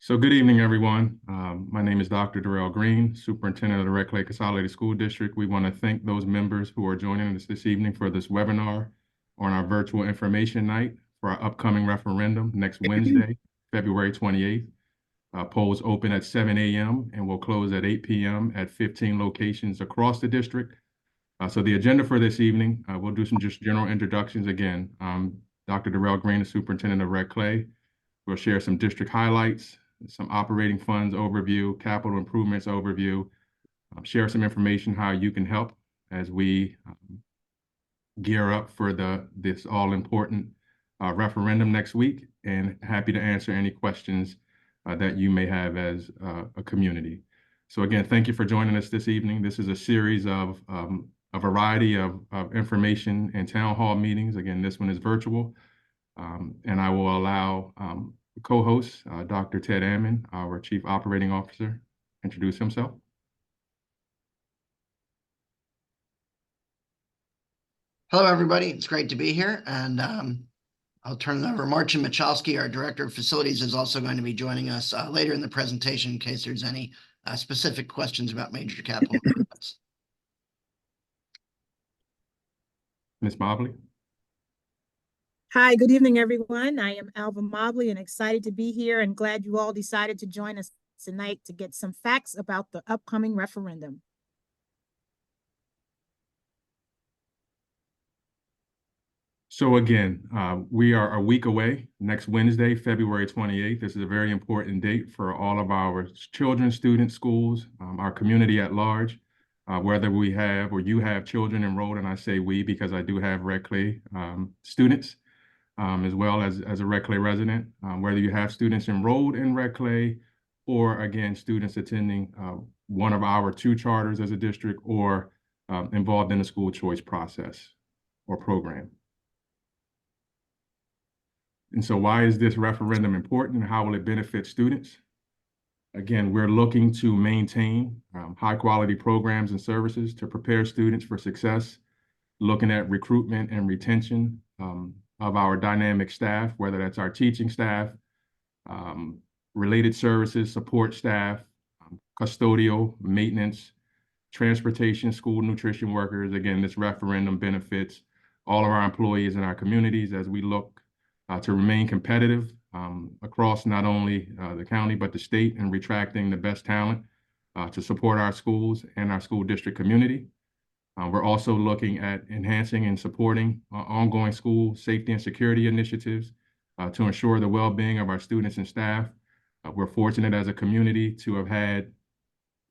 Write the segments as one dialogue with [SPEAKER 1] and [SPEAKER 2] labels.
[SPEAKER 1] So good evening, everyone. My name is Dr. Darrell Green, Superintendent of the Red Clay Consolidated School District. We want to thank those members who are joining us this evening for this webinar on our virtual information night for our upcoming referendum next Wednesday, February 28th. Polls open at 7 a.m. and will close at 8 p.m. at 15 locations across the district. So the agenda for this evening, we'll do some just general introductions again. Dr. Darrell Green, the Superintendent of Red Clay. We'll share some district highlights, some operating funds overview, capital improvements overview, share some information how you can help as we gear up for this all-important referendum next week, and happy to answer any questions that you may have as a community. So again, thank you for joining us this evening. This is a series of a variety of information and town hall meetings. Again, this one is virtual, and I will allow co-host, Dr. Ted Ammon, our Chief Operating Officer, introduce himself.
[SPEAKER 2] Hello, everybody. It's great to be here. And I'll turn it over. Marcin Michalski, our Director of Facilities, is also going to be joining us later in the presentation in case there's any specific questions about major capital improvements.
[SPEAKER 1] Ms. Mobley.
[SPEAKER 3] Hi, good evening, everyone. I am Alva Mobley and excited to be here and glad you all decided to join us tonight to get some facts about the upcoming referendum.
[SPEAKER 1] So again, we are a week away, next Wednesday, February 28th. This is a very important date for all of our children, students, schools, our community at large, whether we have or you have children enrolled, and I say we because I do have Red Clay students, as well as a Red Clay resident, whether you have students enrolled in Red Clay or, again, students attending one of our two charters as a district or involved in the school choice process or program. And so why is this referendum important and how will it benefit students? Again, we're looking to maintain high quality programs and services to prepare students for success, looking at recruitment and retention of our dynamic staff, whether that's our teaching staff, related services, support staff, custodial, maintenance, transportation, school nutrition workers. Again, this referendum benefits all of our employees in our communities as we look to remain competitive across not only the county, but the state, and attracting the best talent to support our schools and our school district community. We're also looking at enhancing and supporting ongoing school safety and security initiatives to ensure the well-being of our students and staff. We're fortunate as a community to have had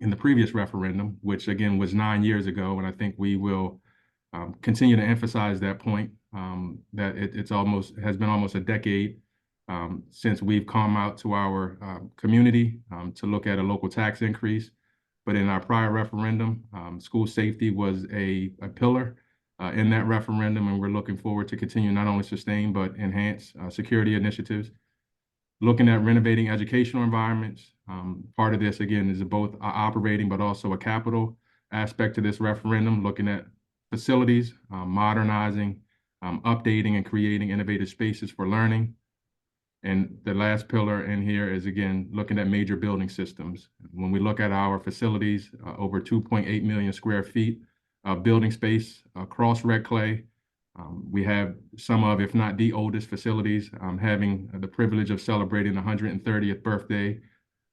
[SPEAKER 1] in the previous referendum, which again was 9 years ago, and I think we will continue to emphasize that point, that has been almost a decade since we've come out to our community to look at a local tax increase. But in our prior referendum, school safety was a pillar in that referendum, and we're looking forward to continue not only sustain, but enhance security initiatives. Looking at renovating educational environments. Part of this, again, is both operating, but also a capital aspect to this referendum, looking at facilities, modernizing, updating and creating innovative spaces for learning. And the last pillar in here is, again, looking at major building systems. When we look at our facilities, over 2.8 million square feet of building space across Red Clay, we have some of, if not the oldest facilities, having the privilege of celebrating the 130th birthday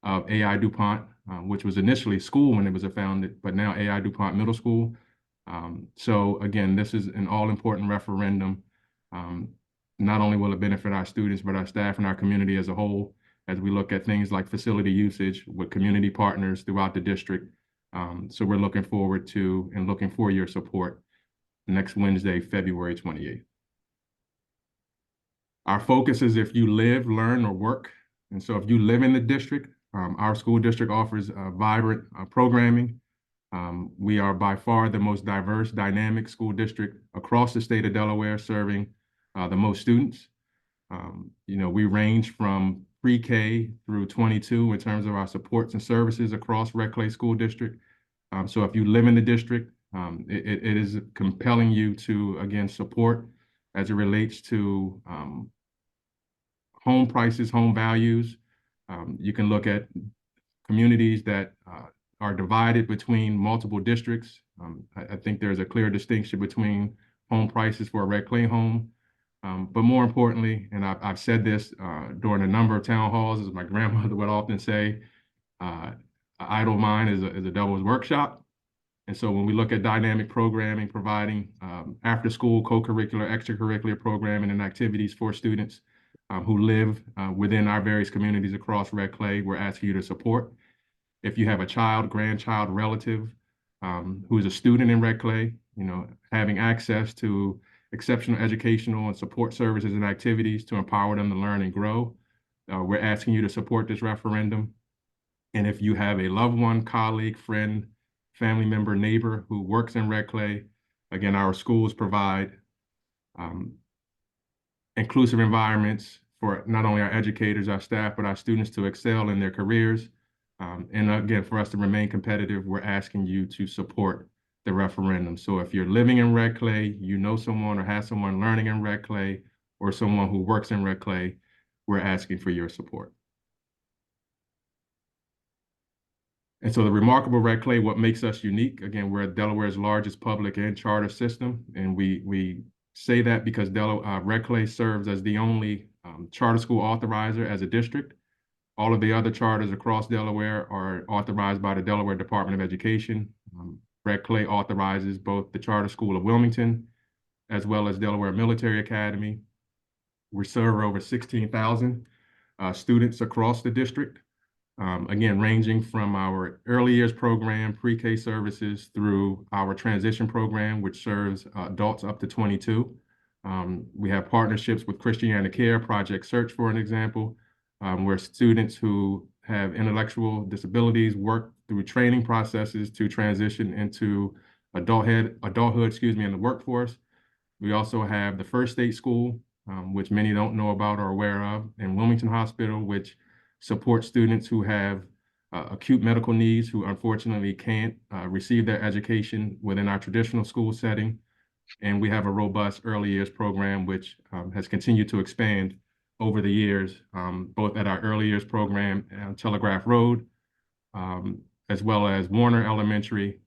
[SPEAKER 1] of A.I. DuPont, which was initially school when it was founded, but now A.I. DuPont Middle School. So again, this is an all-important referendum. Not only will it benefit our students, but our staff and our community as a whole, as we look at things like facility usage with community partners throughout the district. So we're looking forward to and looking for your support next Wednesday, February 28th. Our focus is if you live, learn, or work. And so if you live in the district, our school district offers vibrant programming. We are by far the most diverse, dynamic school district across the state of Delaware, serving the most students. We range from pre-K through 22 in terms of our supports and services across Red Clay School District. So if you live in the district, it is compelling you to, again, support as it relates to home prices, home values, You can look at communities that are divided between multiple districts. I think there's a clear distinction between home prices for a Red Clay home. But more importantly, and I've said this during a number of town halls, as my grandmother would often say, an idle mind is a devil's workshop. And so when we look at dynamic programming, providing after-school co-curricular, extracurricular programming and activities for students who live within our various communities across Red Clay, we're asking you to support. If you have a child, grandchild, relative who is a student in Red Clay, having access to exceptional educational and support services and activities to empower them to learn and grow, we're asking you to support this referendum. And if you have a loved one, colleague, friend, family member, neighbor who works in Red Clay, again, our schools provide inclusive environments for not only our educators, our staff, but our students to excel in their careers. And again, for us to remain competitive, we're asking you to support the referendum. So if you're living in Red Clay, you know someone or have someone learning in Red Clay, or someone who works in Red Clay, we're asking for your support. And so the remarkable Red Clay, what makes us unique, again, we're Delaware's largest public and charter system. And we say that because Red Clay serves as the only charter school authorizer as a district. All of the other charters across Delaware are authorized by the Delaware Department of Education. Red Clay authorizes both the Charter School of Wilmington as well as Delaware Military Academy. We serve over 16,000 students across the district. Again, ranging from our early years program, pre-K services, through our transition program, which serves adults up to 22. We have partnerships with Christiana Care, Project Search, for an example, where students who have intellectual disabilities work through training processes to transition into adulthood, in the workforce. We also have the First State School, which many don't know about or aware of, and Wilmington Hospital, which support students who have acute medical needs, who unfortunately can't receive their education within our traditional school setting. And we have a robust early years program, which has continued to expand over the years, both at our early years program on Telegraph Road, as well as Warner Elementary,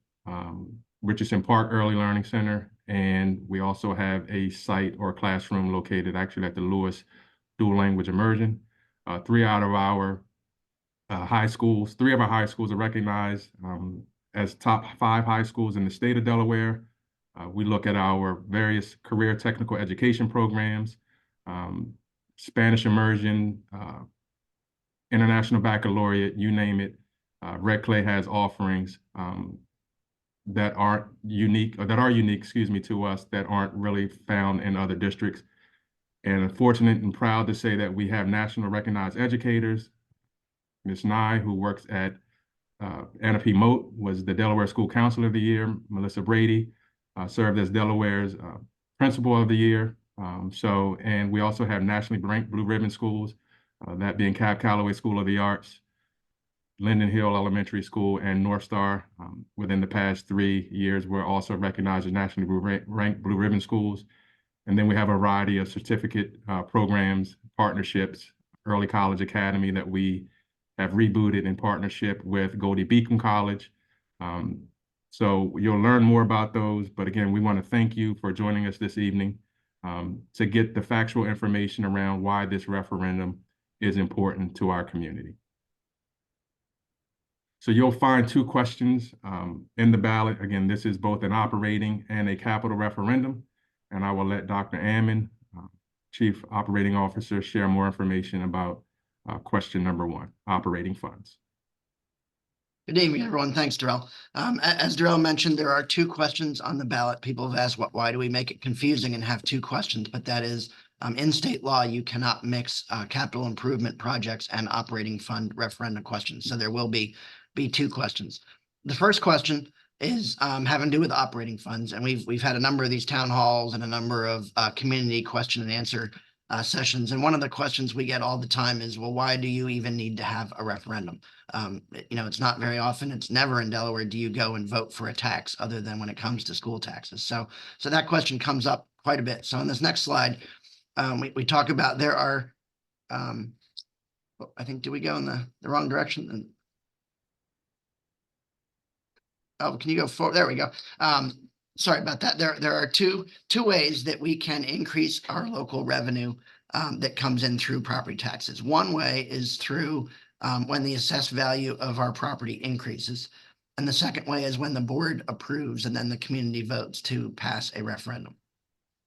[SPEAKER 1] Richardson Park Early Learning Center. And we also have a site or classroom located actually at the Lewis Dual Language Immersion. Three of our high schools are recognized as top 5 high schools in the state of Delaware. We look at our various career technical education programs, Spanish immersion, International Baccalaureate, you name it. Red Clay has offerings that are unique to us, that aren't really found in other districts. And I'm fortunate and proud to say that we have national recognized educators. Ms. Nye, who works at Anna P. Moat, was the Delaware School Counselor of the Year. Melissa Brady served as Delaware's Principal of the Year. And we also have nationally ranked Blue Ribbon schools, that being Cab Calloway School of the Arts, Linden Hill Elementary School, and North Star. Within the past 3 years, we're also recognized as nationally ranked Blue Ribbon schools. And then we have a variety of certificate programs, partnerships, Early College Academy that we have rebooted in partnership with Goldie Beacon College. So you'll learn more about those. But again, we want to thank you for joining us this evening to get the factual information around why this referendum is important to our community. So you'll find 2 questions in the ballot. Again, this is both an operating and a capital referendum. And I will let Dr. Ammon, Chief Operating Officer, share more information about question number 1, operating funds.
[SPEAKER 2] Good evening, everyone. Thanks, Darrell. As Darrell mentioned, there are 2 questions on the ballot. People have asked, why do we make it confusing and have 2 questions? But that is, in state law, you cannot mix capital improvement projects and operating fund referendum questions. So there will be 2 questions. The first question is having to do with operating funds. And we've had a number of these town halls and a number of community question and answer sessions. And one of the questions we get all the time is, well, why do you even need to have a referendum? It's not very often, it's never in Delaware, do you go and vote for a tax other than when it comes to school taxes? So that question comes up quite a bit. So on this next slide, we talk about there are Oh, I think, do we go in the wrong direction? And oh, can you go forward? There we go. Sorry about that. There are two ways that we can increase our local revenue that comes in through property taxes. One way is through when the assessed value of our property increases. And the second way is when the board approves and then the community votes to pass a referendum.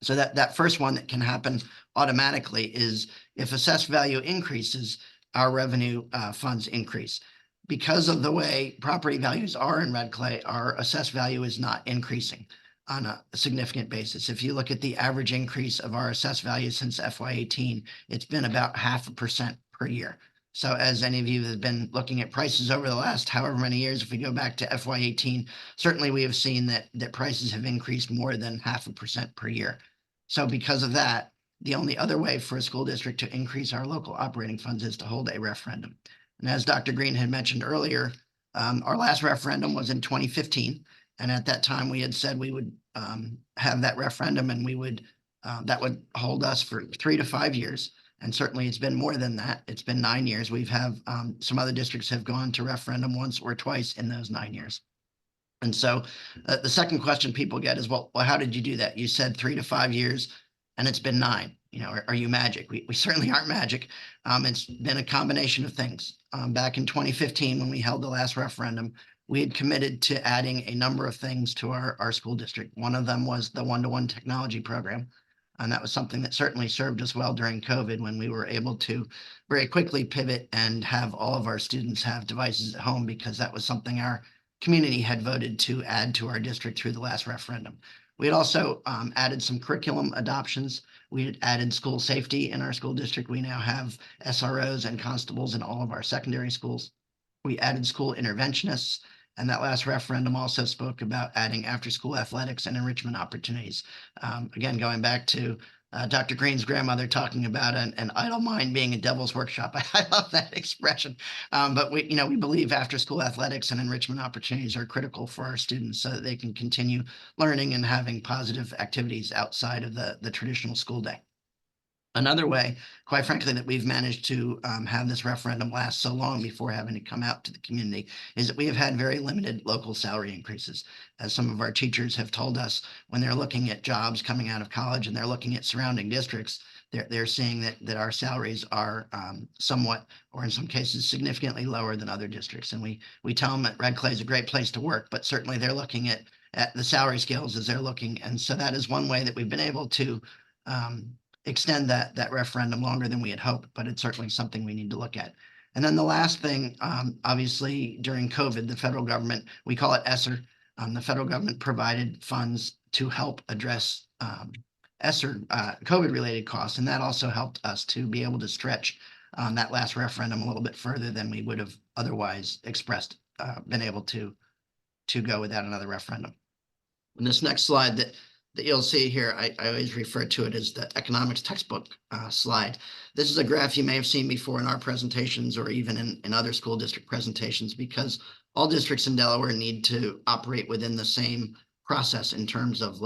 [SPEAKER 2] So that first one that can happen automatically is if assessed value increases, our revenue funds increase. Because of the way property values are in Red Clay, our assessed value is not increasing on a significant basis. If you look at the average increase of our assessed value since FY18, it's been about 0.5% per year. So as any of you have been looking at prices over the last however many years, if we go back to FY18, certainly we have seen that prices have increased more than 0.5% per year. So because of that, the only other way for a school district to increase our local operating funds is to hold a referendum. And as Dr. Green had mentioned earlier, our last referendum was in 2015. And at that time, we had said we would have that referendum and we would that would hold us for 3 to 5 years. And certainly it's been more than that. It's been 9 years. We've some other districts have gone to referendum once or twice in those 9 years. And so the second question people get is, well, how did you do that? You said 3 to 5 years and it's been 9. You know, are you magic? We certainly aren't magic. It's been a combination of things. Back in 2015, when we held the last referendum, we had committed to adding a number of things to our school district. One of them was the one-to-one technology program. And that was something that certainly served us well during COVID when we were able to very quickly pivot and have all of our students have devices at home, because that was something our community had voted to add to our district through the last referendum. We had also added some curriculum adoptions. We had added school safety in our school district. We now have SROs and constables in all of our secondary schools. We added school interventionists. And that last referendum also spoke about adding after-school athletics and enrichment opportunities. Again, going back to Dr. Green's grandmother talking about an idle mind being a devil's workshop. I love that expression. But we believe after-school athletics and enrichment opportunities are critical for our students so that they can continue learning and having positive activities outside of the traditional school day. Another way, quite frankly, that we've managed to have this referendum last so long before having to come out to the community is that we have had very limited local salary increases. As some of our teachers have told us, when they're looking at jobs coming out of college and they're looking at surrounding districts, they're seeing that our salaries are somewhat, or in some cases, significantly lower than other districts. And we tell them that Red Clay is a great place to work, but certainly they're looking at the salary scales as they're looking. And so that is one way that we've been able to extend that referendum longer than we had hoped, but it's certainly something we need to look at. And then the last thing, obviously during COVID, the federal government, we call it ESSER, the federal government provided funds to help address ESSER COVID-related costs, and that also helped us to be able to stretch that last referendum a little bit further than we would have otherwise been able to go without another referendum. And this next slide that you'll see here, I always refer to it as the economics textbook slide. This is a graph you may have seen before in our presentations or even in other school district presentations, because all districts in Delaware need to operate within the same process in terms of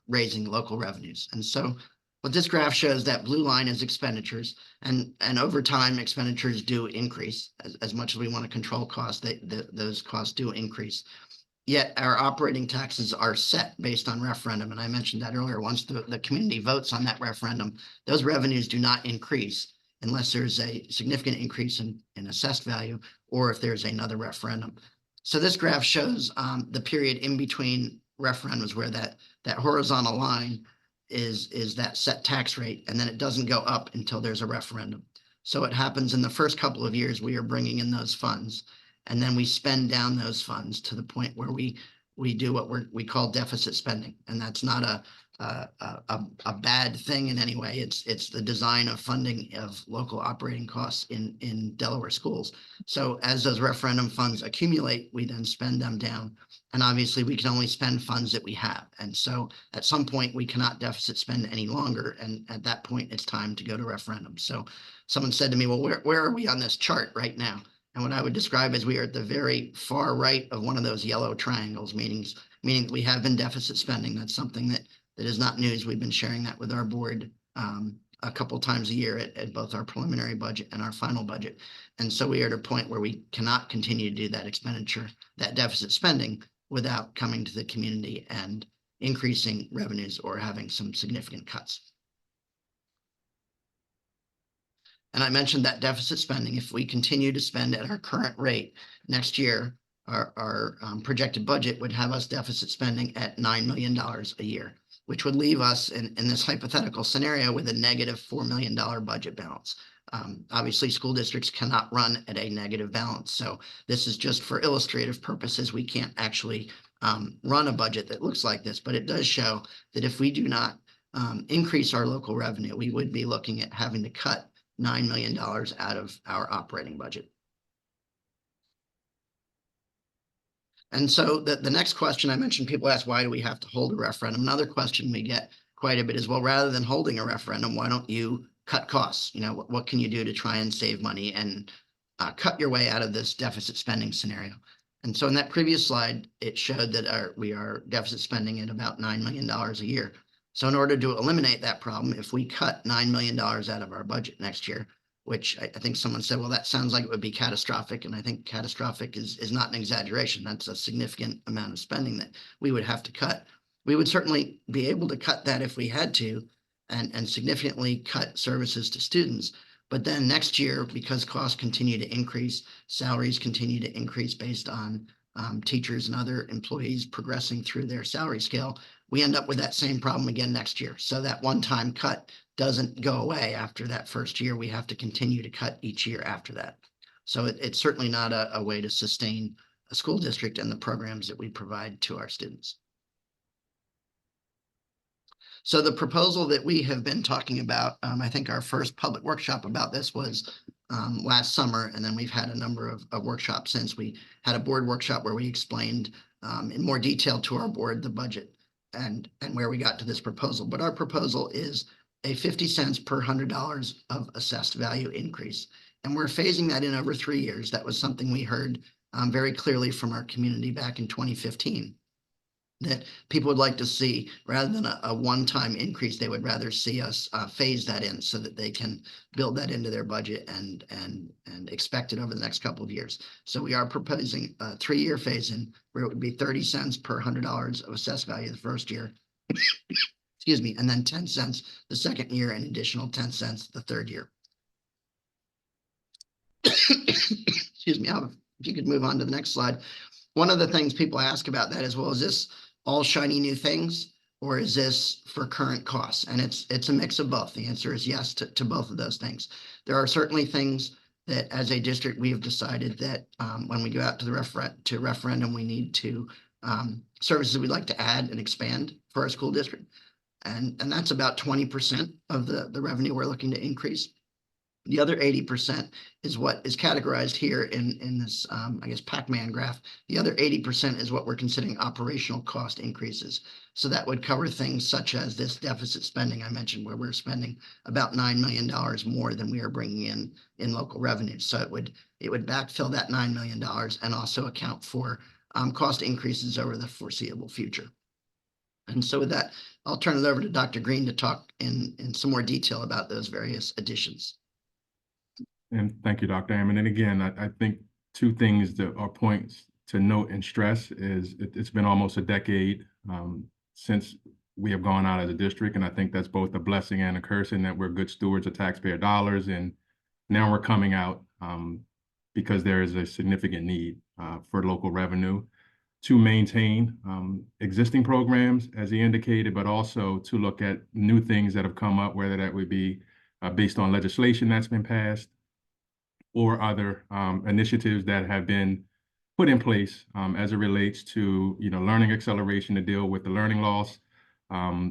[SPEAKER 2] raising local revenues. And so what this graph shows, that blue line is expenditures, and over time expenditures do increase. As much as we want to control costs, those costs do increase. Yet our operating taxes are set based on referendum. And I mentioned that earlier. Once the community votes on that referendum, those revenues do not increase unless there's a significant increase in assessed value or if there's another referendum. So this graph shows the period in between referendums where that horizontal line is that set tax rate, and then it doesn't go up until there's a referendum. So it happens in the first couple of years we are bringing in those funds. And then we spend down those funds to the point where we do what we call deficit spending. And that's not a bad thing in any way. It's the design of funding of local operating costs in Delaware schools. So as those referendum funds accumulate, we then spend them down. And obviously we can only spend funds that we have. And so at some point we cannot deficit spend any longer. And at that point, it's time to go to referendum. So someone said to me, well, where are we on this chart right now? And what I would describe as we are at the very far right of one of those yellow triangles, meaning that we have been deficit spending. That's something that is not news. We've been sharing that with our board a couple times a year at both our preliminary budget and our final budget. And so we are at a point where we cannot continue to do that expenditure, that deficit spending, without coming to the community and increasing revenues or having some significant cuts. And I mentioned that deficit spending. If we continue to spend at our current rate next year, our projected budget would have us deficit spending at $9 million a year, which would leave us in this hypothetical scenario with a negative $4 million budget balance. Obviously, school districts cannot run at a negative balance. So this is just for illustrative purposes. We can't actually run a budget that looks like this, but it does show that if we do not increase our local revenue, we would be looking at having to cut $9 million out of our operating budget. And so the next question I mentioned, people ask, why do we have to hold a referendum? Another question we get quite a bit is, well, rather than holding a referendum, why don't you cut costs? You know, what can you do to try and save money and cut your way out of this deficit spending scenario? And so in that previous slide, it showed that we are deficit spending at about $9 million a year. So in order to eliminate that problem, if we cut $9 million out of our budget next year, which I think someone said, well, that sounds like it would be catastrophic. And I think catastrophic is not an exaggeration. That's a significant amount of spending that we would have to cut. We would certainly be able to cut that if we had to, and significantly cut services to students. But then next year, because costs continue to increase, salaries continue to increase based on teachers and other employees progressing through their salary scale, we end up with that same problem again next year. So that one-time cut doesn't go away after that first year. We have to continue to cut each year after that. So it's certainly not a way to sustain a school district and the programs that we provide to our students. So the proposal that we have been talking about, I think our first public workshop about this was last summer, and then we've had a number of workshops since. We had a board workshop where we explained in more detail to our board the budget and where we got to this proposal. But our proposal is a 50 cents per $100 of assessed value increase. And we're phasing that in over 3 years. That was something we heard very clearly from our community back in 2015, that people would like to see, rather than a one-time increase, they would rather see us phase that in so that they can build that into their budget and expect it over the next couple of years. So we are proposing a 3-year phase-in where it would be 30 cents per $100 of assessed value the first year, excuse me, and then 10 cents the second year, and additional 10 cents the third year. Excuse me, if you could move on to the next slide. One of the things people ask about that is, well, is this all shiny new things, or is this for current costs? And it's a mix of both. The answer is yes to both of those things. There are certainly things that as a district we have decided that when we go out to the referendum, we need to services we'd like to add and expand for our school district. And that's about 20% of the revenue we're looking to increase. The other 80% is what is categorized here in this, I guess, Pac-Man graph. The other 80% is what we're considering operational cost increases. So that would cover things such as this deficit spending I mentioned, where we're spending about $9 million more than we are bringing in local revenues. So it would backfill that $9 million and also account for cost increases over the foreseeable future. And so with that, I'll turn it over to Dr. Green to talk in some more detail about those various additions.
[SPEAKER 1] And thank you, Dr. Hammond. And again, I think two things that are points to note and stress is it's been almost a decade since we have gone out as a district. And I think that's both a blessing and a curse in that we're good stewards of taxpayer dollars. And now we're coming out because there is a significant need for local revenue to maintain existing programs, as he indicated, but also to look at new things that have come up, whether that would be based on legislation that's been passed, or other initiatives that have been put in place as it relates to, learning acceleration to deal with the learning loss, for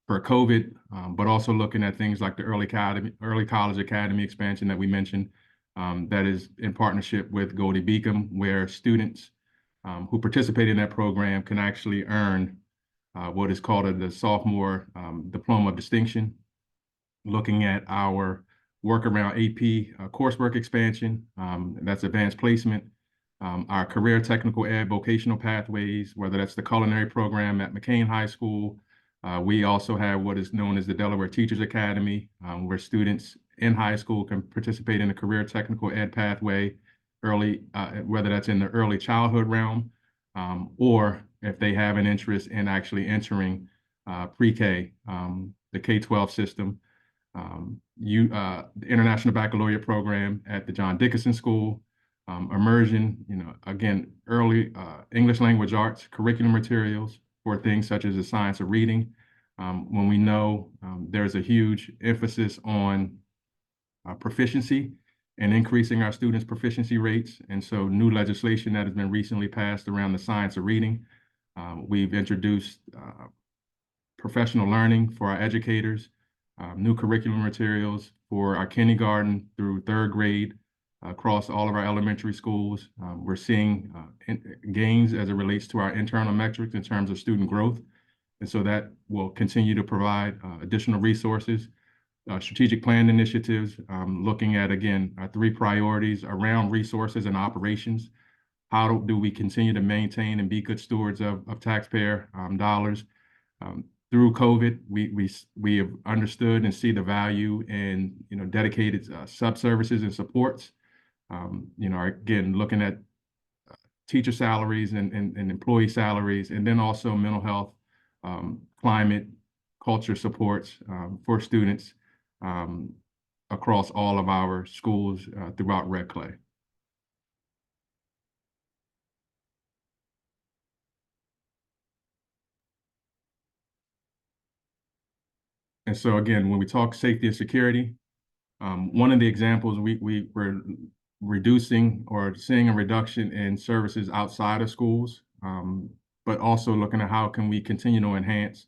[SPEAKER 1] COVID, but also looking at things like the early college academy expansion that we mentioned, that is in partnership with Goldie Beacom, where students who participate in that program can actually earn what is called the sophomore diploma of distinction, looking at our work around AP coursework expansion, that's advanced placement, our career technical ed vocational pathways, whether that's the culinary program at McCain High School, We also have what is known as the Delaware Teachers Academy, where students in high school can participate in a career technical ed pathway early, whether that's in the early childhood realm, or if they have an interest in actually entering pre-K, the K-12 system. The International Baccalaureate program at the John Dickinson School, immersion, again, early English language arts, curriculum materials for things such as the science of reading. When we know there's a huge emphasis on proficiency and increasing our students' proficiency rates. And so new legislation that has been recently passed around the science of reading. We've introduced professional learning for our educators, new curriculum materials for our kindergarten through third grade across all of our elementary schools. We're seeing gains as it relates to our internal metrics in terms of student growth. And so that will continue to provide additional resources, strategic plan initiatives, looking at, again, our 3 priorities around resources and operations. How do we continue to maintain and be good stewards of taxpayer dollars? Through COVID, we have understood and see the value in dedicated sub-services and supports. Again, looking at teacher salaries and employee salaries, and then also mental health, climate, culture supports for students across all of our schools throughout Red Clay. And so again, when we talk safety and security, one of the examples we were reducing or seeing a reduction in services outside of schools, but also looking at how can we continue to enhance.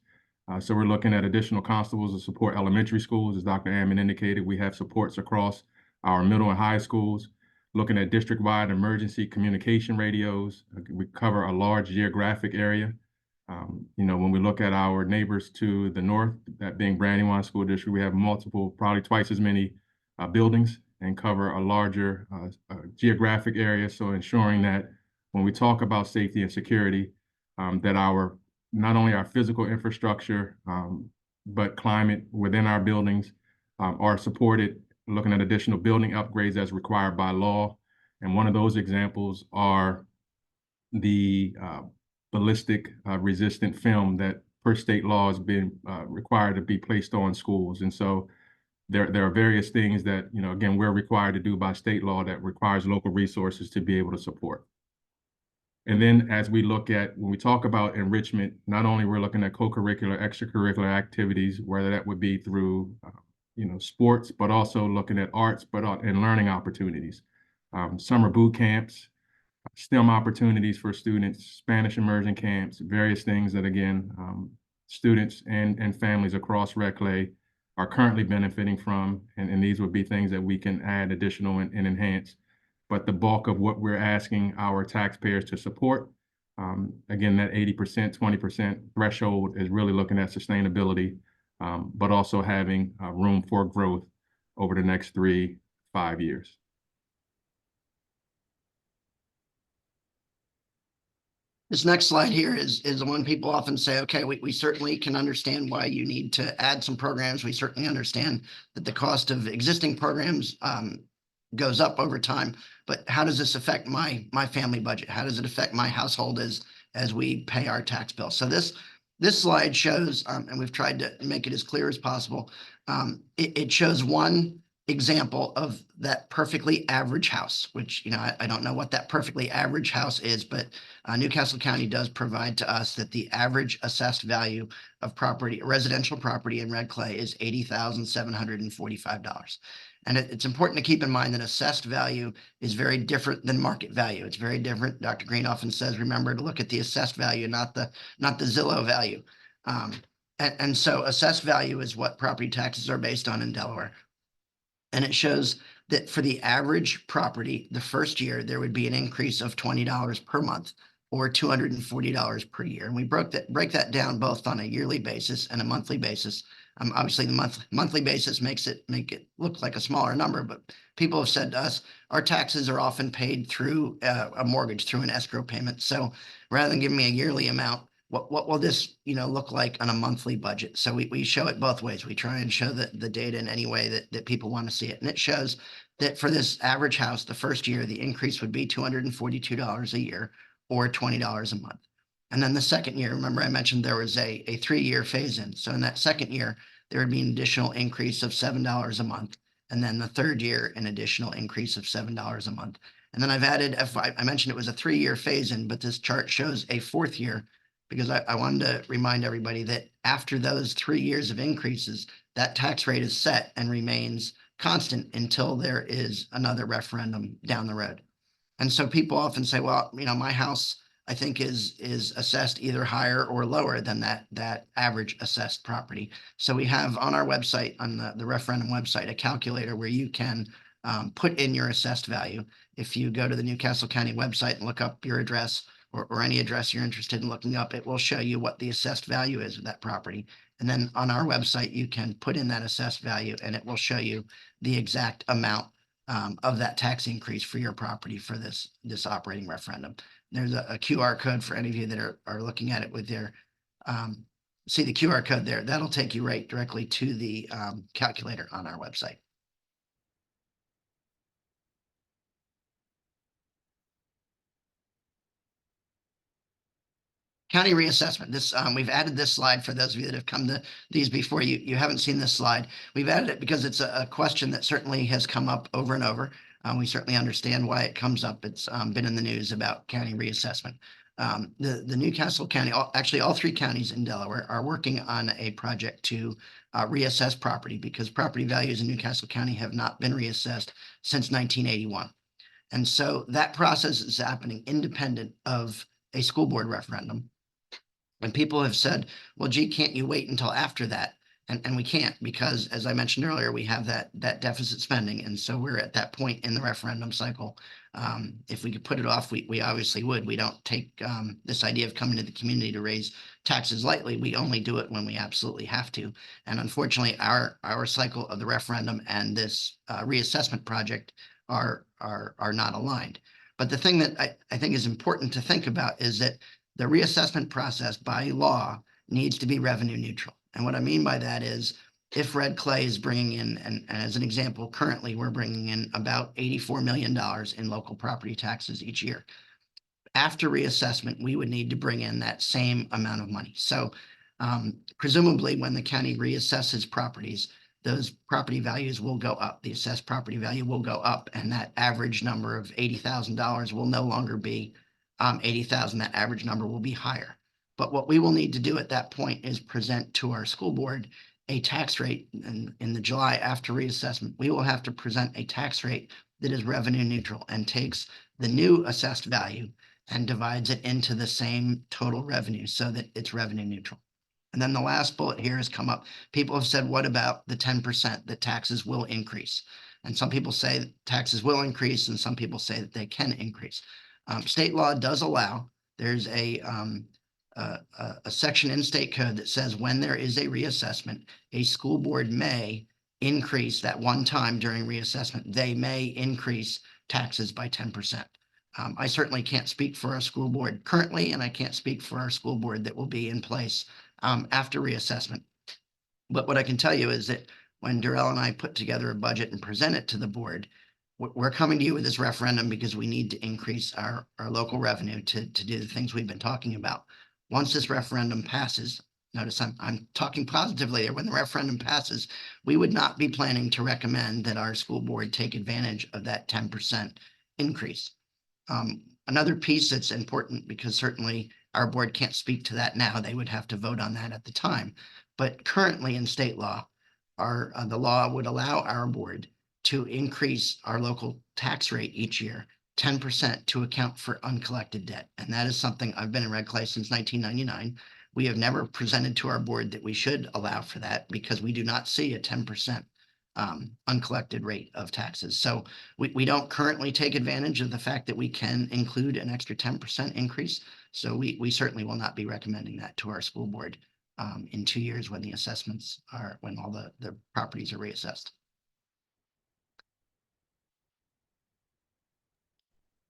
[SPEAKER 1] So we're looking at additional constables to support elementary schools. As Dr. Ammon indicated, we have supports across our middle and high schools, looking at district-wide emergency communication radios. We cover a large geographic area. When we look at our neighbors to the north, that being Brandywine School District, we have multiple, probably twice as many buildings and cover a larger geographic area. So ensuring that when we talk about safety and security, that not only our physical infrastructure, but climate within our buildings are supported, looking at additional building upgrades as required by law. And one of those examples are the ballistic resistant film that per state law has been required to be placed on schools. And so there are various things that, again, we're required to do by state law that requires local resources to be able to support. And then as we look at, when we talk about enrichment, not only we're looking at co-curricular, extracurricular activities, whether that would be through, sports, but also looking at arts, and learning opportunities, summer boot camps, STEM opportunities for students, Spanish immersion camps, various things that, again, students and families across Red Clay are currently benefiting from. And these would be things that we can add additional and enhance. But the bulk of what we're asking our taxpayers to support, again, that 80%, 20% threshold is really looking at sustainability, but also having room for growth over the next 3-5 years.
[SPEAKER 2] This next slide here is the one people often say, okay, we certainly can understand why you need to add some programs. We certainly understand that the cost of existing programs goes up over time, but how does this affect my family budget? How does it affect my household as we pay our tax bill? So this slide shows, and we've tried to make it as clear as possible, it shows one example of that perfectly average house, which, I don't know what that perfectly average house is, but Newcastle County does provide to us that the average assessed value of residential property in Red Clay is $80,745. And it's important to keep in mind that assessed value is very different than market value. It's very different. Dr. Green often says, remember to look at the assessed value, not the Zillow value. And so assessed value is what property taxes are based on in Delaware. And it shows that for the average property, the first year, there would be an increase of $20 per month or $240 per year. And we break that down both on a yearly basis and a monthly basis. Obviously, the monthly basis make it look like a smaller number, but people have said to us, our taxes are often paid through a mortgage, through an escrow payment. So rather than giving me a yearly amount, what will this, look like on a monthly budget? So we show it both ways. We try and show the data in any way that people want to see it. And it shows that for this average house, the first year, the increase would be $242 a year or $20 a month. And then the second year, remember I mentioned there was a 3-year phase in. So in that second year, there would be an additional increase of $7 a month. And then the third year, an additional increase of $7 a month. And then I've added, I mentioned it was a 3-year phase in, but this chart shows a fourth year because I wanted to remind everybody that after those 3 years of increases, that tax rate is set and remains constant until there is another referendum down the road. And so people often say, well, my house, I think is assessed either higher or lower than that average assessed property. So we have on our website, on the referendum website, a calculator where you can put in your assessed value. If you go to the Newcastle County website and look up your address or any address you're interested in looking up, it will show you what the assessed value is of that property. And then on our website, you can put in that assessed value and it will show you the exact amount of that tax increase for your property for this operating referendum. There's a QR code for any of you that are looking at it with their, see the QR code there. That'll take you right directly to the calculator on our website. County reassessment. This we've added this slide for those of you that have come to these before. You haven't seen this slide. We've added it because it's a question that certainly has come up over and over. We certainly understand why it comes up. It's been in the news about county reassessment. The Newcastle County, actually all 3 counties in Delaware are working on a project to reassess property because property values in Newcastle County have not been reassessed since 1981. And so that process is happening independent of a school board referendum. And people have said, well, gee, can't you wait until after that? And we can't because, as I mentioned earlier, we have that deficit spending. And so we're at that point in the referendum cycle. If we could put it off, we obviously would. We don't take this idea of coming to the community to raise taxes lightly. We only do it when we absolutely have to. And unfortunately, our cycle of the referendum and this reassessment project are not aligned. But the thing that I think is important to think about is that the reassessment process by law needs to be revenue neutral. And what I mean by that is if Red Clay is bringing in, and as an example, currently we're bringing in about $84 million in local property taxes each year. After reassessment, we would need to bring in that same amount of money. So presumably when the county reassesses properties, those property values will go up. The assessed property value will go up, and that average number of $80,000 will no longer be 80,000. That average number will be higher. But what we will need to do at that point is present to our school board a tax rate. In the July after reassessment, we will have to present a tax rate that is revenue neutral and takes the new assessed value and divides it into the same total revenue so that it's revenue neutral. And then the last bullet here has come up. People have said, what about the 10% that taxes will increase? And some people say that taxes will increase and some people say that they can increase. State law does allow, there's a section in state code that says when there is a reassessment, a school board may increase that one time during reassessment. They may increase taxes by 10%. I certainly can't speak for our school board currently, and I can't speak for our school board that will be in place after reassessment. But what I can tell you is that when Darrell and I put together a budget and present it to the board, we're coming to you with this referendum because we need to increase our local revenue to do the things we've been talking about. Once this referendum passes, notice I'm talking positively there. When the referendum passes, we would not be planning to recommend that our school board take advantage of that 10% increase. Another piece that's important, because certainly our board can't speak to that now, they would have to vote on that at the time. But currently in state law, the law would allow our board to increase our local tax rate each year 10% to account for uncollected debt. And that is something I've been in Red Clay since 1999. We have never presented to our board that we should allow for that because we do not see a 10% uncollected rate of taxes. So we don't currently take advantage of the fact that we can include an extra 10% increase. So we certainly will not be recommending that to our school board in 2 years when the assessments are, when all the properties are reassessed.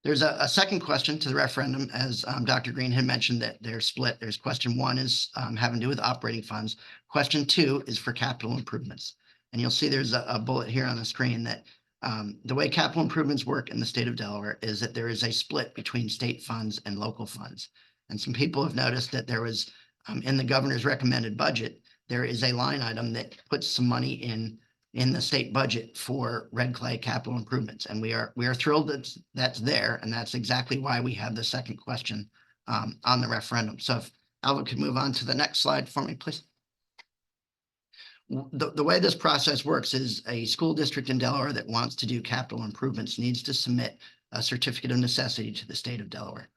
[SPEAKER 2] There's a second question to the referendum, as Dr. Green had mentioned that they're split. There's question 1 is having to do with operating funds. Question 2 is for capital improvements. And you'll see there's a bullet here on the screen that the way capital improvements work in the state of Delaware is that there is a split between state funds and local funds. And some people have noticed that there was, in the governor's recommended budget, there is a line item that puts some money in the state budget for red clay capital improvements. And we are thrilled that that's there. And that's exactly why we have the second question on the referendum. So if Alva could move on to the next slide for me, please. The way this process works is a school district in Delaware that wants to do capital improvements needs to submit a certificate of necessity to the state of Delaware.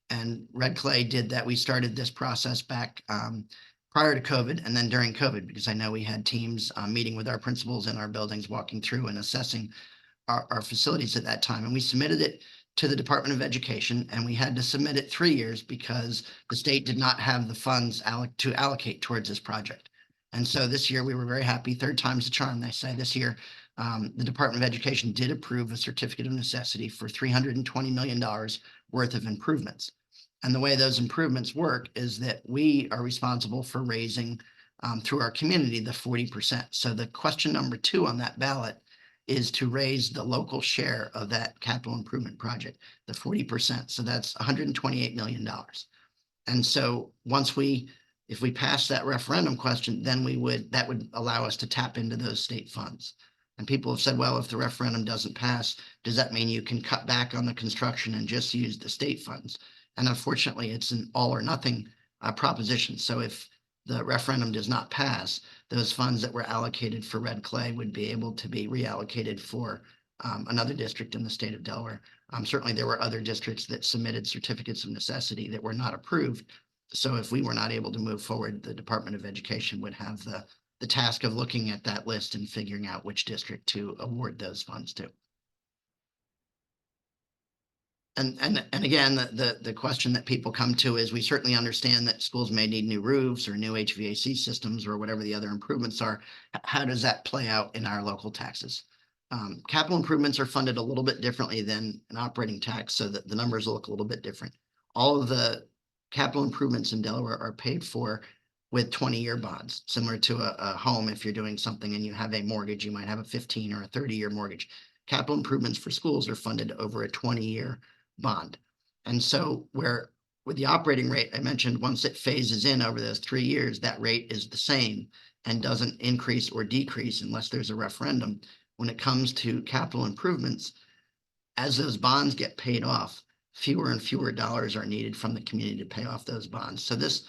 [SPEAKER 2] And Red Clay did that. We started this process back prior to COVID and then during COVID, because I know we had teams meeting with our principals in our buildings, walking through and assessing our facilities at that time. And we submitted it to the Department of Education, and we had to submit it 3 years because the state did not have the funds to allocate towards this project. And so this year we were very happy, third time's the charm, they say. This year, the Department of Education did approve a certificate of necessity for $320 million worth of improvements. And the way those improvements work is that we are responsible for raising through our community the 40%. So the question number 2 on that ballot is to raise the local share of that capital improvement project, the 40%. So that's $128 million. And so if we pass that referendum question, then that would allow us to tap into those state funds. And people have said, well, if the referendum doesn't pass, does that mean you can cut back on the construction and just use the state funds? And unfortunately, it's an all or nothing proposition. So if the referendum does not pass, those funds that were allocated for red clay would be able to be reallocated for another district in the state of Delaware. Certainly, there were other districts that submitted certificates of necessity that were not approved. So if we were not able to move forward, the Department of Education would have the task of looking at that list and figuring out which district to award those funds to. And again, the question that people come to is, we certainly understand that schools may need new roofs or new HVAC systems or whatever the other improvements are. How does that play out in our local taxes? Capital improvements are funded a little bit differently than an operating tax, so that the numbers look a little bit different. All of the capital improvements in Delaware are paid for with 20-year bonds, similar to a home. If you're doing something and you have a mortgage, you might have a 15 or a 30-year mortgage. Capital improvements for schools are funded over a 20-year bond. And so with the operating rate, I mentioned, once it phases in over those 3 years, that rate is the same and doesn't increase or decrease unless there's a referendum. When it comes to capital improvements, as those bonds get paid off, fewer and fewer dollars are needed from the community to pay off those bonds. So this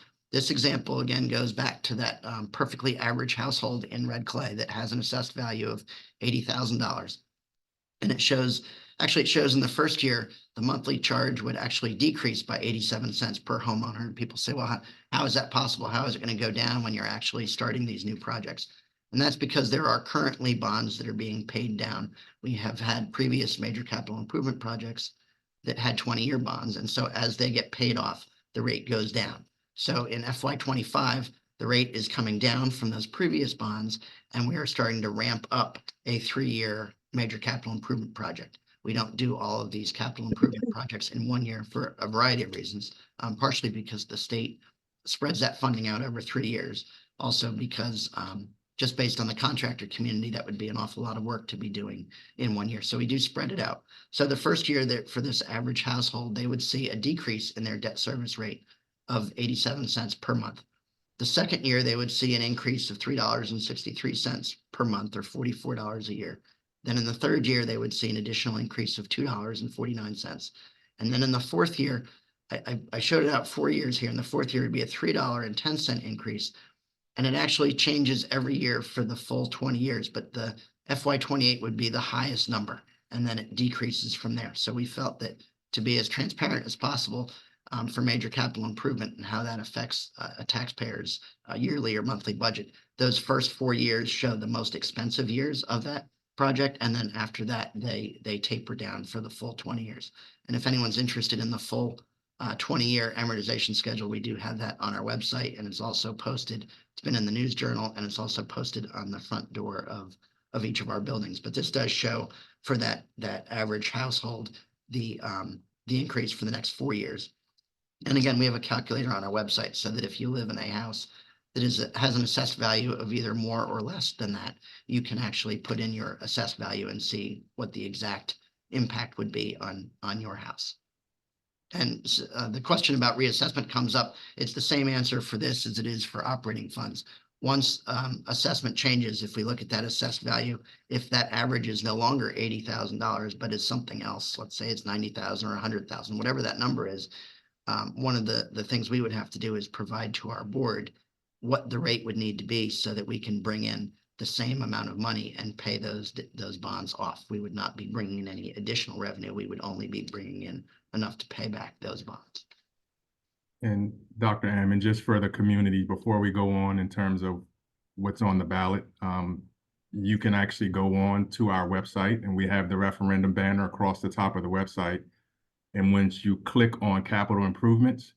[SPEAKER 2] example again goes back to that perfectly average household in red clay that has an assessed value of $80,000. And it shows in the first year, the monthly charge would actually decrease by 87 cents per homeowner. And people say, well, how is that possible? How is it going to go down when you're actually starting these new projects? And that's because there are currently bonds that are being paid down. We have had previous major capital improvement projects that had 20-year bonds. And so as they get paid off, the rate goes down. So in FY25, the rate is coming down from those previous bonds, and we are starting to ramp up a 3-year major capital improvement project. We don't do all of these capital improvement projects in 1 year for a variety of reasons, partially because the state spreads that funding out over 3 years. Also because just based on the contractor community, that would be an awful lot of work to be doing in 1 year. So we do spread it out. So the first year that for this average household, they would see a decrease in their debt service rate of 87 cents per month. The second year, they would see an increase of $3.63 per month, or $44 a year. Then in the third year, they would see an additional increase of $2.49. And then in the fourth year, I showed it out 4 years here. In the fourth year, it would be a $3.10 increase. And it actually changes every year for the full 20 years, but the FY28 would be the highest number, and then it decreases from there. So we felt that to be as transparent as possible for major capital improvement and how that affects a taxpayer's yearly or monthly budget, those first 4 years show the most expensive years of that project, and then after that, they taper down for the full 20 years. And if anyone's interested in the full 20-year amortization schedule, we do have that on our website, and it's also posted. It's been in the News Journal, and it's also posted on the front door of each of our buildings. But this does show for that average household the the increase for the next 4 years. And again, we have a calculator on our website so that if you live in a house that has an assessed value of either more or less than that, you can actually put in your assessed value and see what the exact impact would be on your house. And the question about reassessment comes up. It's the same answer for this as it is for operating funds. Once assessment changes, if we look at that assessed value, if that average is no longer $80,000, but is something else, let's say it's 90,000 or 100,000, whatever that number is, one of the things we would have to do is provide to our board what the rate would need to be so that we can bring in the same amount of money and pay those bonds off. We would not be bringing in any additional revenue. We would only be bringing in enough to pay back those bonds.
[SPEAKER 1] And Dr. Ammon, just for the community, before we go on in terms of what's on the ballot, you can actually go on to our website, and we have the referendum banner across the top of the website. And once you click on capital improvements,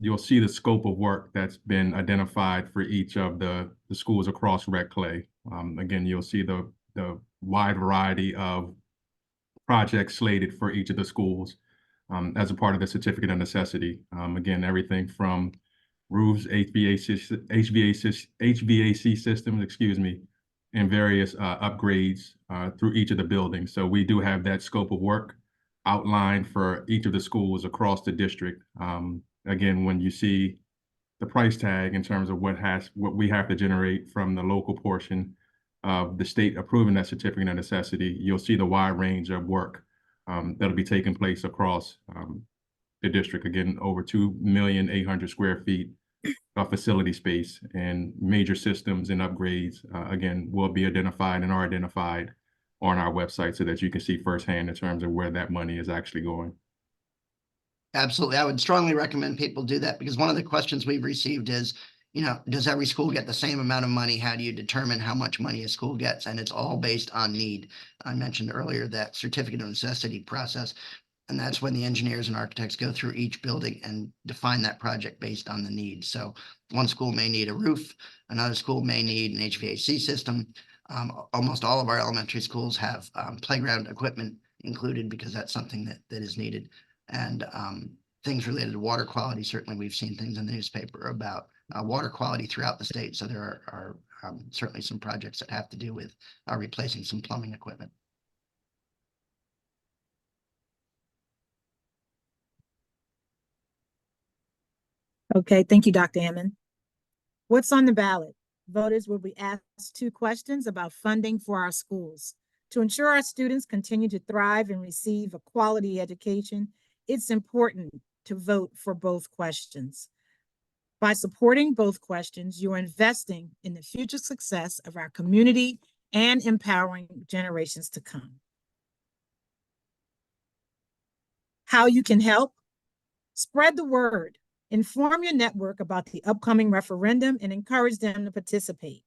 [SPEAKER 1] you'll see the scope of work that's been identified for each of the schools across Red Clay. Again, you'll see the wide variety of projects slated for each of the schools as a part of the certificate of necessity. Again, everything from roofs, HVAC systems, excuse me, and various upgrades through each of the buildings. So we do have that scope of work outlined for each of the schools across the district. Again, when you see the price tag in terms of what we have to generate from the local portion of the state approving that certificate of necessity, you'll see the wide range of work that'll be taking place across the district. Again, over 2,800,000 square feet of facility space, and major systems and upgrades, again, will be identified and are identified on our website so that you can see firsthand in terms of where that money is actually going.
[SPEAKER 2] Absolutely. I would strongly recommend people do that, because one of the questions we've received is, does every school get the same amount of money? How do you determine how much money a school gets? And it's all based on need. I mentioned earlier that certificate of necessity process, and that's when the engineers and architects go through each building and define that project based on the need. So one school may need a roof, another school may need an HVAC system. Almost all of our elementary schools have playground equipment included, because that's something that is needed. And things related to water quality, certainly we've seen things in the newspaper about water quality throughout the state. So there are certainly some projects that have to do with replacing some plumbing equipment.
[SPEAKER 3] Okay, thank you, Dr. Ammon. What's on the ballot? Voters will be asked 2 questions about funding for our schools. To ensure our students continue to thrive and receive a quality education, it's important to vote for both questions. By supporting both questions, you're investing in the future success of our community and empowering generations to come. How you can help? Spread the word. Inform your network about the upcoming referendum and encourage them to participate.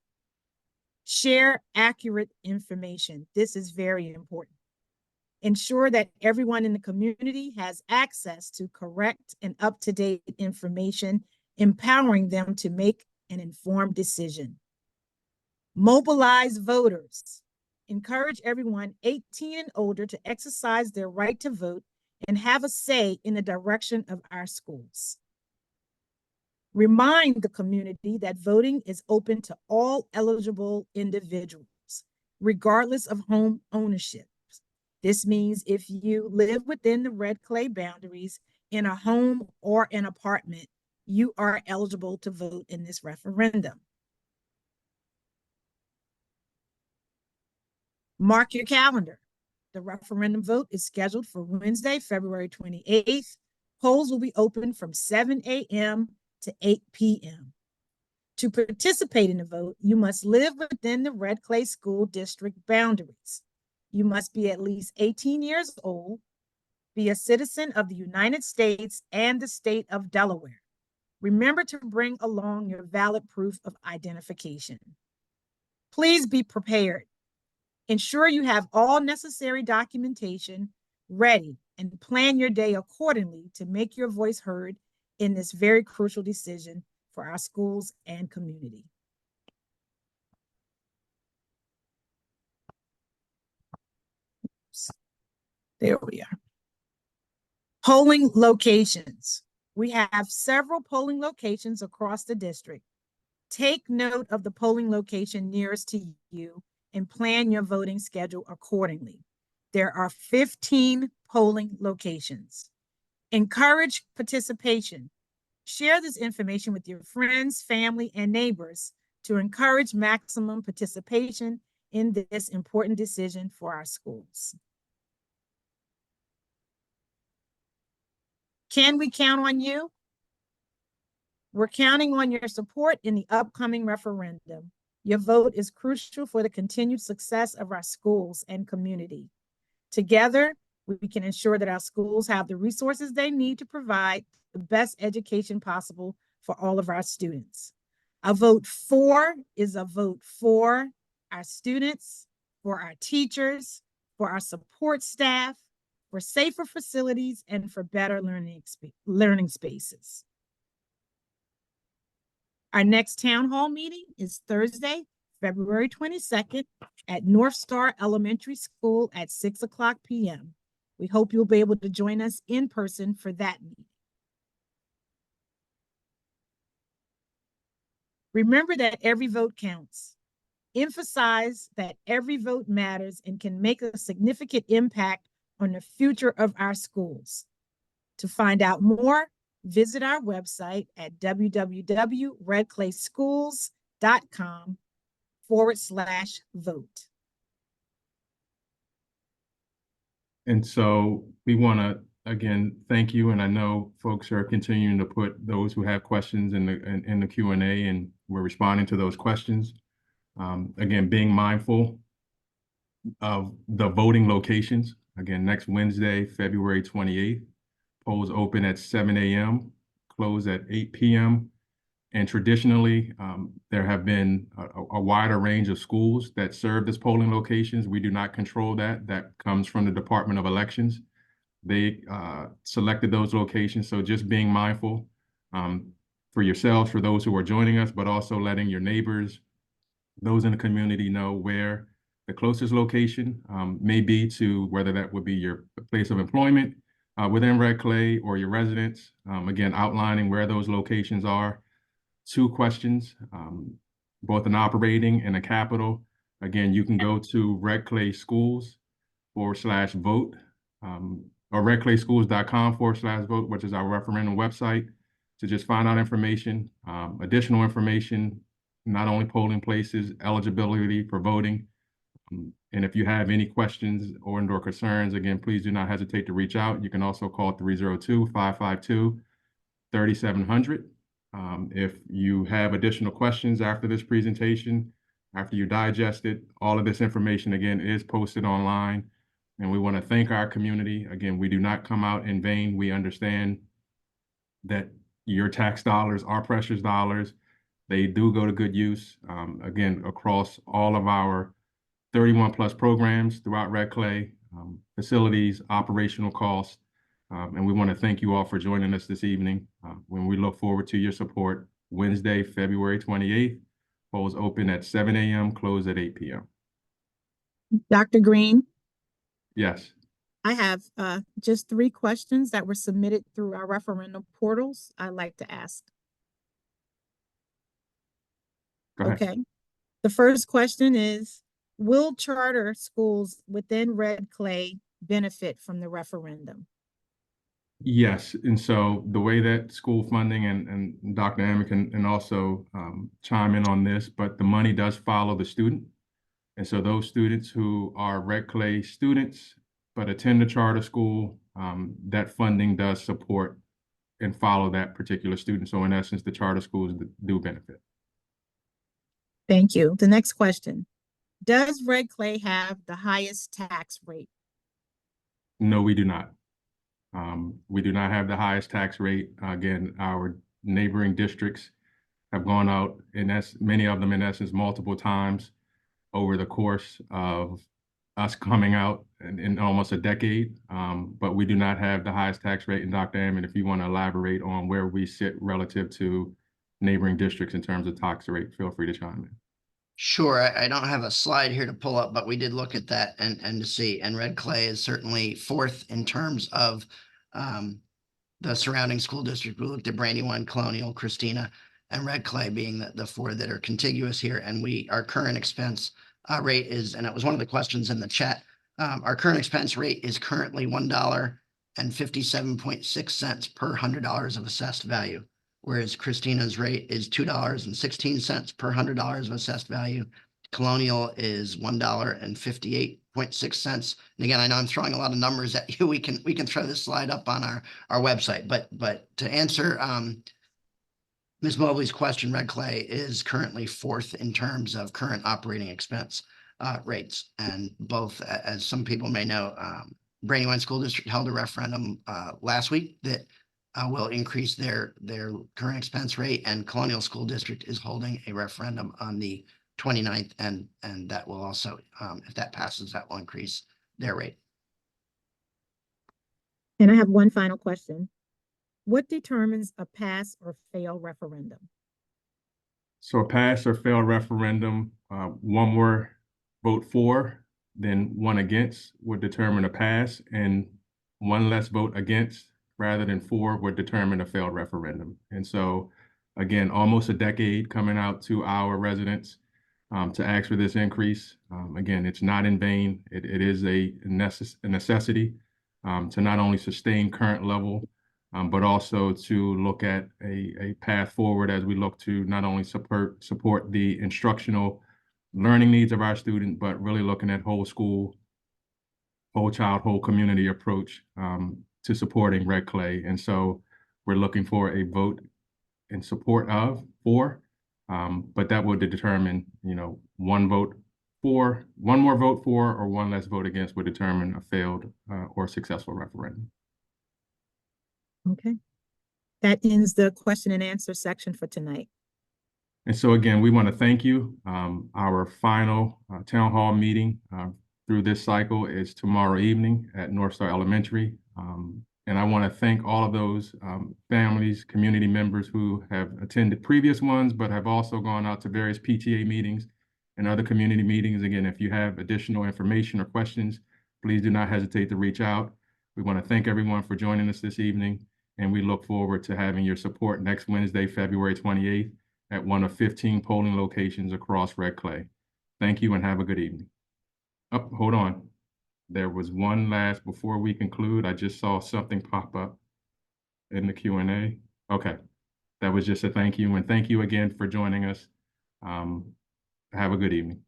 [SPEAKER 3] Share accurate information. This is very important. Ensure that everyone in the community has access to correct and up-to-date information, empowering them to make an informed decision. Mobilize voters. Encourage everyone 18 and older to exercise their right to vote and have a say in the direction of our schools. Remind the community that voting is open to all eligible individuals, regardless of home ownership. This means if you live within the Red Clay boundaries in a home or an apartment, you are eligible to vote in this referendum. Mark your calendar. The referendum vote is scheduled for Wednesday, February 28th. Polls will be open from 7 a.m. to 8 p.m. To participate in the vote, you must live within the Red Clay School District boundaries. You must be at least 18 years old, be a citizen of the United States and the state of Delaware. Remember to bring along your valid proof of identification. Please be prepared. Ensure you have all necessary documentation ready and plan your day accordingly to make your voice heard in this very crucial decision for our schools and community. There we are. Polling locations. We have several polling locations across the district. Take note of the polling location nearest to you and plan your voting schedule accordingly. There are 15 polling locations. Encourage participation. Share this information with your friends, family, and neighbors to encourage maximum participation in this important decision for our schools. Can we count on you? We're counting on your support in the upcoming referendum. Your vote is crucial for the continued success of our schools and community. Together, we can ensure that our schools have the resources they need to provide the best education possible for all of our students. A vote for is a vote for our students, for our teachers, for our support staff, for safer facilities, and for better learning spaces. Our next town hall meeting is Thursday, February 22nd at North Star Elementary School at 6 o'clock p.m. We hope you'll be able to join us in person for that meeting. Remember that every vote counts. Emphasize that every vote matters and can make a significant impact on the future of our schools. To find out more, visit our website at www.redclayschools.com/vote.
[SPEAKER 1] And so we want to, again, thank you. And I know folks are continuing to put those who have questions in the Q&A, and we're responding to those questions. Again, being mindful of the voting locations. Again, next Wednesday, February 28th, polls open at 7 a.m., close at 8 p.m. And traditionally, there have been a wider range of schools that serve as polling locations. We do not control that. That comes from the Department of Elections. They selected those locations. So just being mindful for yourselves, for those who are joining us, but also letting your neighbors, those in the community know where the closest location may be to, whether that would be your place of employment within Red Clay or your residence. Again, outlining where those locations are. 2 questions, both an operating and a capital. Again, you can go to Red Clay Schools /vote or redclayschools.com/vote, which is our referendum website, to just find out information, additional information, not only polling places, eligibility for voting. And if you have any questions or concerns, again, please do not hesitate to reach out. You can also call 302-552-3700. If you have additional questions after this presentation, after you digest it, all of this information, again, is posted online. And we want to thank our community. Again, we do not come out in vain. We understand that your tax dollars are precious dollars. They do go to good use, again, across all of our 31 plus programs throughout Red Clay, facilities, operational costs. And we want to thank you all for joining us this evening. When we look forward to your support, Wednesday, February 28th, polls open at 7 a.m., close at 8 p.m.
[SPEAKER 3] Dr. Green?
[SPEAKER 1] Yes.
[SPEAKER 3] I have just 3 questions that were submitted through our referendum portals I'd like to ask.
[SPEAKER 1] Go ahead.
[SPEAKER 3] Okay. The first question is, will charter schools within Red Clay benefit from the referendum?
[SPEAKER 1] Yes, and so the way that school funding, and Dr. Amick can also chime in on this, but the money does follow the student. And so those students who are Red Clay students but attend a charter school, that funding does support and follow that particular student. So in essence, the charter schools do benefit.
[SPEAKER 3] Thank you. The next question. Does Red Clay have the highest tax rate?
[SPEAKER 1] No, we do not. We do not have the highest tax rate. Again, our neighboring districts have gone out, many of them in essence, multiple times over the course of us coming out in almost a decade. But we do not have the highest tax rate. And Dr. Ammon, if you want to elaborate on where we sit relative to neighboring districts in terms of tax rate, feel free to chime in.
[SPEAKER 2] Sure. I don't have a slide here to pull up, but we did look at that and to see. And Red Clay is certainly 4th in terms of The surrounding school district, we looked at Brandywine, Colonial, Christina, and Red Clay being the four that are contiguous here. And our current expense rate is, and it was one of the questions in the chat, our current expense rate is currently $1.57.6 per $100 of assessed value, whereas Christina's rate is $2.16 per $100 of assessed value. Colonial is $1.58.6. And again, I know I'm throwing a lot of numbers at you. We can throw this slide up on our website, but to answer Ms. Mobley's question, Red Clay is currently fourth in terms of current operating expense rates. And both, as some people may know, Brandywine School District held a referendum last week that will increase their current expense rate, and Colonial School District is holding a referendum on the 29th, and that will also, if that passes, that will increase their rate.
[SPEAKER 3] And I have one final question. What determines a pass or fail referendum?
[SPEAKER 1] So a pass or fail referendum, one more vote for than one against would determine a pass, and one less vote against rather than 4 would determine a failed referendum. And so, again, almost a decade coming out to our residents to ask for this increase. Again, it's not in vain. It is a necessity to not only sustain current level, but also to look at a path forward as we look to not only support the instructional learning needs of our student, but really looking at whole school, whole child, whole community approach to supporting Red Clay. And so we're looking for a vote in support of 4, but that would determine, one more vote for or one less vote against would determine a failed or successful referendum.
[SPEAKER 3] Okay. That ends the question and answer section for tonight.
[SPEAKER 1] And so again, we want to thank you. Our final town hall meeting through this cycle is tomorrow evening at North Star Elementary. And I want to thank all of those families, community members who have attended previous ones, but have also gone out to various PTA meetings and other community meetings. Again, if you have additional information or questions, please do not hesitate to reach out. We want to thank everyone for joining us this evening, and we look forward to having your support next Wednesday, February 28th, at one of 15 polling locations across Red Clay. Thank you and have a good evening. Oh, hold on. There was one last, before we conclude, I just saw something pop up in the Q&A. Okay, that was just a thank you, and thank you again for joining us. Have a good evening.